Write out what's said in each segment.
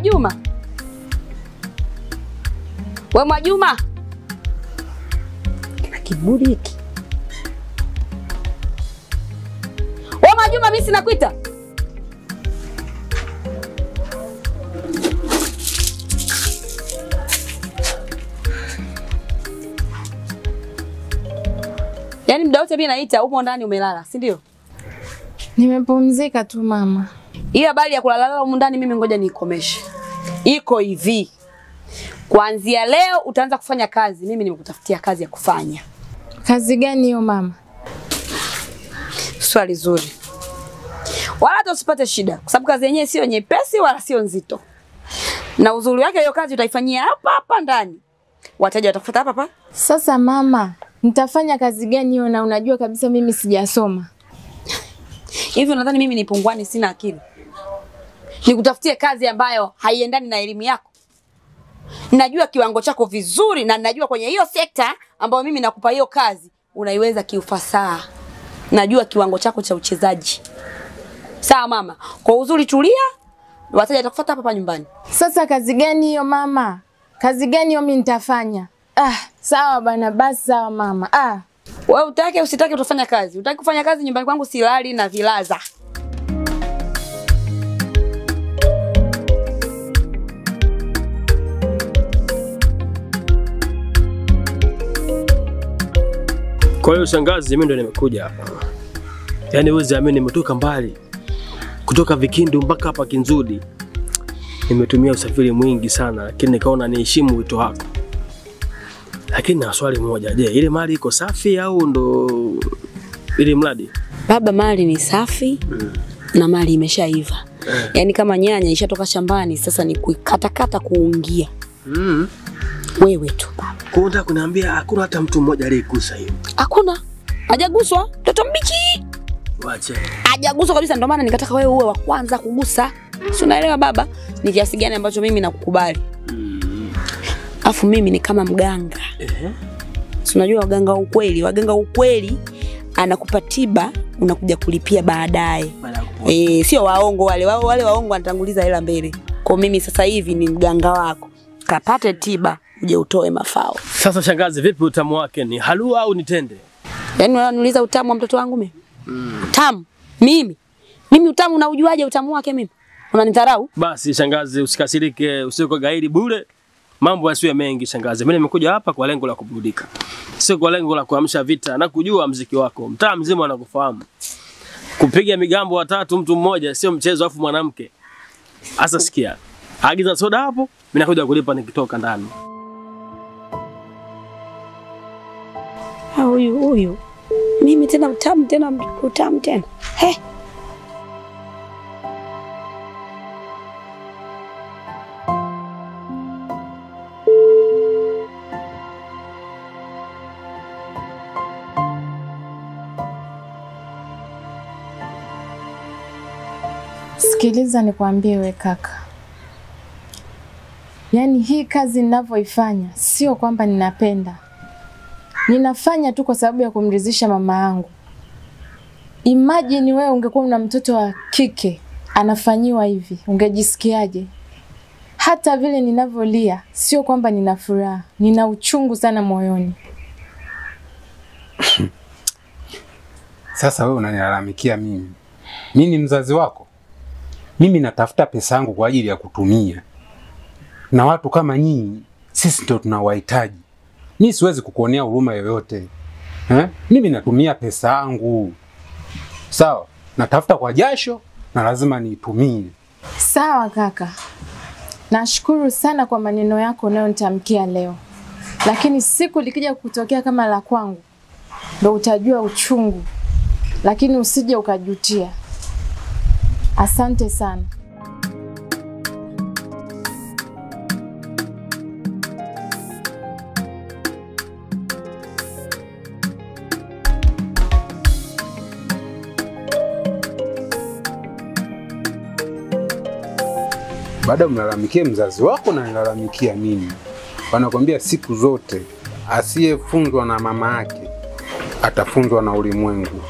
Mwajuma. We Mwajuma. Kina kiburi hiki. We Mwajuma, mimi sinakuita. Yaani muda wote mimi naita upo ndani umelala, si ndio? Nimepumzika tu mama. Hiyo habari ya kulala huko ndani mimi ngoja nikomeshe. Iko hivi. Kuanzia leo utaanza kufanya kazi. Mimi nimekutafutia kazi ya kufanya. Kazi gani hiyo mama? Swali zuri. Wala hata usipate shida kwa sababu kazi yenyewe sio nyepesi wala sio nzito. Na uzuri wake hiyo kazi utaifanyia hapa hapa ndani. Wateja watakufuata hapa hapa. Sasa mama, nitafanya kazi gani hiyo na unajua kabisa mimi sijasoma? Hivi unadhani mimi ni pungwani sina akili? Nikutafutie kazi ambayo haiendani na elimu yako? Najua kiwango chako vizuri na najua kwenye hiyo sekta ambayo mimi nakupa hiyo kazi unaiweza kiufasaha. Najua kiwango chako cha uchezaji. Sawa mama, kwa uzuri tulia, wateja watakufuata hapa nyumbani. Sasa kazi gani hiyo mama? Kazi gani hiyo mimi nitafanya? Sawa bana, basi sawa mama. Wewe utake usitake utafanya kazi. Utaki kufanya kazi nyumbani kwangu silali na vilaza. Kwa hiyo shangazi, mimi ndo nimekuja hapa. Yaani wewe amini nimetoka mbali. Kutoka Vikindu mpaka hapa Kinzudi. Nimetumia usafiri mwingi sana, lakini nikaona niheshimu wito wako. Lakini na swali moja, je, ile mali iko safi au ndo ile mradi? Baba, mali ni safi na mali imeshaiva. Yaani kama nyanya ishatoka shambani, sasa ni kuikatakata kuungia. Wewe tu baba. Kwa unataka kuniambia hakuna hata mtu mmoja aliyegusa hiyo? Hakuna. Hajaguswa, mtoto mbichi. Wacha. Hajaguswa kabisa, ndio maana nikataka wewe uwe wa kwanza kugusa. Si unaelewa baba? Ni kiasi gani ambacho mimi nakukubali. Afu mimi ni kama mganga. Si unajua waganga wa ukweli, anakupa tiba unakuja kulipia baadaye. Sio waongo wale waongo wanatanguliza hela mbele. Kwa mimi sasa hivi ni mganga wako. Kapate tiba uje utoe mafao. Sasa shangazi, vipi utamu wake, ni halua au ni tende? Yaani unaniuliza utamu wa mtoto wangu mimi? Utamu? Mimi utamu unaujuaje utamu wake mimi? Unanidharau? Basi shangazi, usikasirike, usiko gaidi bure. Mambo yasiwe mengi shangazi. Mimi nimekuja hapa kwa lengo la kuburudika. Sio kwa lengo la kuamsha vita na kujua muziki wako. Mtaa mzima anakufahamu. Kupiga migambo watatu mtu mmoja sio mchezo, afu mwanamke. Asa sikia. Agiza soda hapo, mimi nakuja kulipa nikitoka ndani. Huyu. Mimi tena utamu tena. He. Sikiliza nikwambie we kaka. Yaani hii kazi ninavyoifanya sio kwamba ninapenda. Ninafanya tu kwa sababu ya kumridhisha mama yangu. Imagine wewe ungekuwa una mtoto wa kike anafanyiwa hivi, ungejisikiaje? Hata vile ninavyolia sio kwamba nina furaha, nina uchungu sana moyoni. Sasa wewe unanilalamikia mimi. Mimi ni mzazi wako. Mimi natafuta pesa yangu kwa ajili ya kutumia. Na watu kama nyinyi sisi ndio tunawahitaji. Mimi siwezi kukuonea huruma yoyote. Mimi natumia pesa yangu. Sawa? Natafuta kwa jasho na lazima niitumie. Sawa kaka. Nashukuru sana kwa maneno yako unayonitamkia leo. Lakini siku likija kutokea kama la kwangu, ndio utajua uchungu. Lakini usije ukajutia. Asante sana. Baada mlalamikia mzazi wako na nilalamikia mimi. Wanakuambia siku zote asiyefunzwa na mama yake atafunzwa na ulimwengu.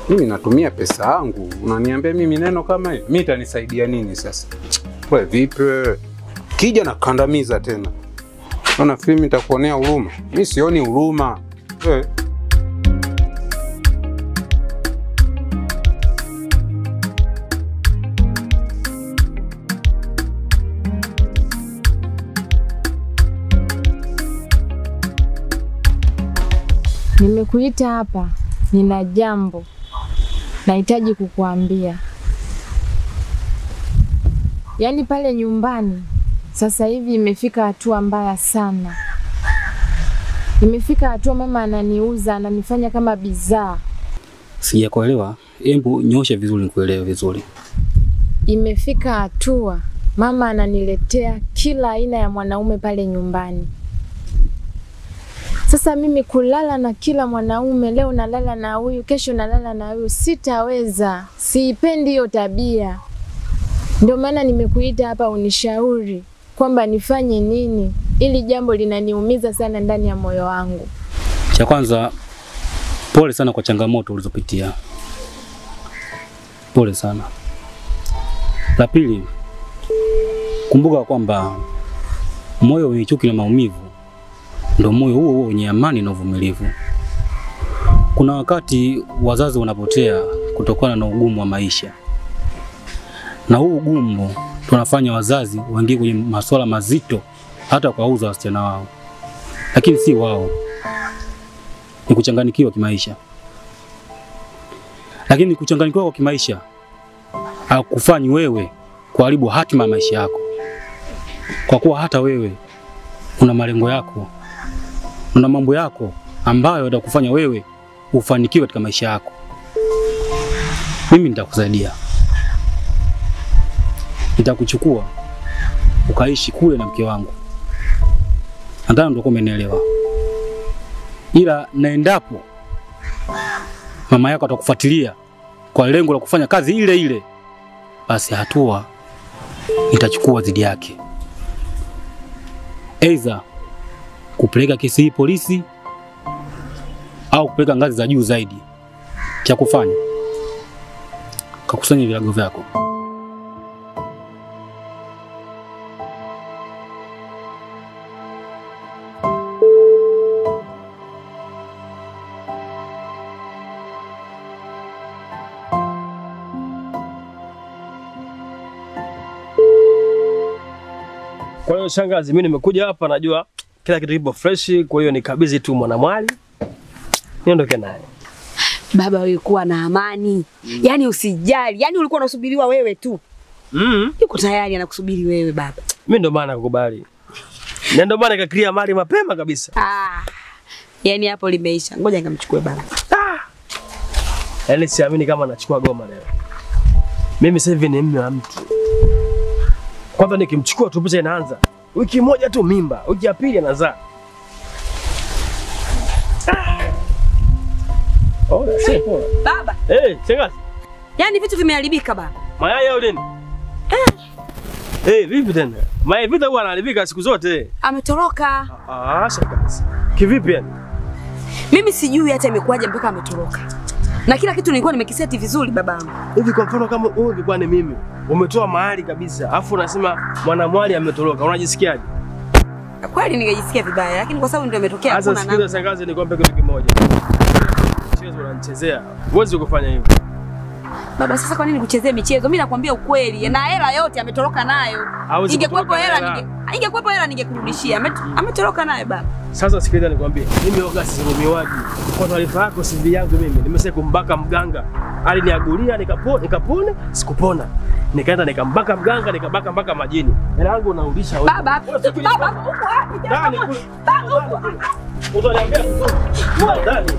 Mimi natumia pesa yangu, unaniambia mimi neno kama hili? Mimi itanisaidia nini sasa? Wewe vipi? Kija na kandamiza tena. Ona filmu itakuonea huruma. Mimi sioni huruma. Nimekuita hapa, nina jambo nahitaji kukuambia. Yaani pale nyumbani sasa hivi imefika hatua mbaya sana. Imefika hatua mama ananiuza, ananifanya kama bidhaa. Sijakuelewa. Hebu nyosha vizuri nikuelewe vizuri. Imefika hatua mama ananiletea kila aina ya mwanaume pale nyumbani. Sasa mimi kulala na kila mwanaume, leo nalala na huyu, kesho nalala na huyu, sitaweza. Siipendi hiyo tabia. Ndio maana nimekuita hapa unishauri kwamba nifanye nini, ili jambo linaniumiza sana ndani ya moyo wangu. Cha kwanza, pole sana kwa changamoto ulizopitia. Pole sana. La pili, kumbuka kwamba moyo wenye chuki na maumivu ndio moyo huo wenye amani na uvumilivu. Kuna wakati wazazi wanapotea kutokana na ugumu wa maisha. Na huu ugumu tunafanya wazazi waingie kwenye masuala mazito hata kwa uza wasichana wao. Lakini si wao. Ni kuchanganyikiwa kimaisha. Lakini kuchanganyikiwa kwa kimaisha hakufanyi wewe kuharibu hatima ya maisha yako. Kwa kuwa hata wewe una malengo yako. Una mambo yako ambayo yatakufanya wewe ufanikiwe katika maisha yako. Mimi nitakusaidia. Nitakuchukua ukaishi kule na mke wangu. Nadhani ndio umenielewa. Ila naendapo mama yako atakufuatilia kwa lengo la kufanya kazi ile ile, basi hatua nitachukua dhidi yake. Aidha kupeleka kesi hii polisi au kupeleka ngazi za juu zaidi. Cha kufanya, kakusanya vilago vyako. Kwa hiyo shangazi, mimi nimekuja hapa najua kila kitu kipo fresh, kwa hiyo nikabidhi tu mwanamwali niondoke naye. Baba wewe kuwa na amani. Yaani usijali. Yaani ulikuwa unasubiriwa wewe tu. Yuko tayari anakusubiri wewe baba. Mimi ndo maana nakukubali. Na ndo maana nikaklia mali mapema kabisa. Yaani hapo limeisha. Ngoja nikamchukue baba. Yaani siamini kama anachukua goma leo. Mimi sasa hivi ni mume wa mtu. Kwanza nikimchukua tu picha inaanza. Wiki moja tu mimba, wiki ya pili anazaa. Oh, sio. Baba. Shangazi. Yaani vitu vimeharibika baba. Mayai au nini? Vipi tena? Mayai vitu huwa yanaharibika siku zote. Ametoroka. Shangazi. Kivipi yani? Mimi sijui hata imekuwaje mpaka ametoroka. Na kila kitu nilikuwa nimekiseti vizuri babangu. Hivi kwa mfano kama wewe ungekuwa ni mimi, umetoa mahali kabisa, afu unasema mwanamwali ametoroka, unajisikiaje? Kweli ningejisikia vibaya, lakini kwa sababu ndio imetokea hakuna namna. Sasa sikiza shangazi, nikwambie kitu kimoja. Mchezo unanichezea. Huwezi kufanya hivyo. Baba, sasa kwa nini kuchezea michezo? Mimi nakwambia ukweli, na hela yote ametoka nayo. Ingekuwepo hela ningekurudishia. Ametoroka nayo baba. Sasa sikiliza nikwambie, mimi oga sirumiwaji. Kwa taarifa yako CV yangu mimi nimesha kumbaka mganga. Aliniagulia nikapona, sikupona. Nikaenda nikambaka mganga, nikabaka mpaka majini. Hela yangu unarudisha wewe. Baba, uko wapi? Ndani kule. Baba, utaniambia. Ndani.